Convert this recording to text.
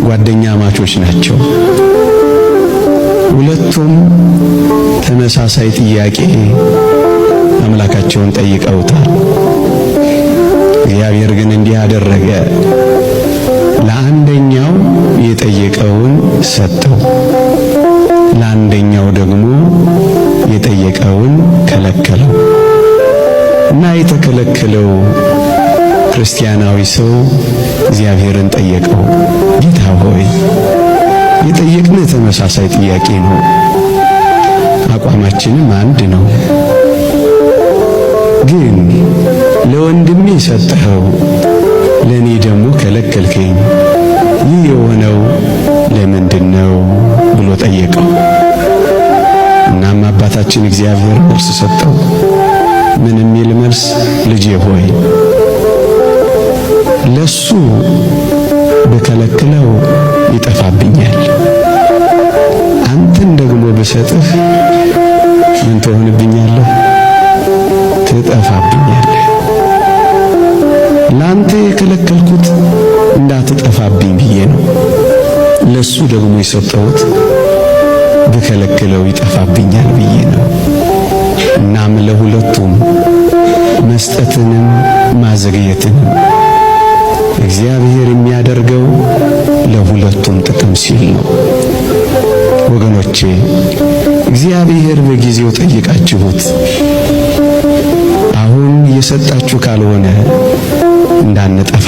ጓደኛ ማቾች ናቸው። ሁለቱም ተመሳሳይ ጥያቄ አምላካቸውን ጠይቀውታል። እግዚአብሔር ግን እንዲህ አደረገ። ለአንደኛው የጠየቀውን ሰጠው፣ ለአንደኛው ደግሞ የጠየቀውን ከለከለው እና የተከለከለው ክርስቲያናዊ ሰው እግዚአብሔርን ጠየቀው። ጌታ ሆይ የጠየቅንህ ተመሳሳይ ጥያቄ ነው፣ አቋማችንም አንድ ነው። ግን ለወንድሜ ሰጠኸው፣ ለኔ ደግሞ ከለከልከኝ። ይህ የሆነው ለምንድነው ብሎ ጠየቀው። እናም አባታችን እግዚአብሔር መልስ ሰጠው። ምን የሚል መልስ? ልጄ ሆይ ለሱ በከለክለው ይጠፋብኛል፣ አንተን ደግሞ ብሰጥህ ምን ትሆንብኛለህ? ትጠፋብኛለህ። ላንተ የከለከልኩት እንዳትጠፋብኝ ብዬ ነው። ለሱ ደግሞ የሰጠሁት በከለክለው ይጠፋብኛል ብዬ ነው። እናም ለሁለቱም መስጠትንም ማዘግየትንም እግዚአብሔር የሚያደርገው ለሁለቱም ጥቅም ሲል ነው። ወገኖቼ እግዚአብሔር በጊዜው ጠይቃችሁት አሁን እየሰጣችሁ ካልሆነ እንዳንጠፋ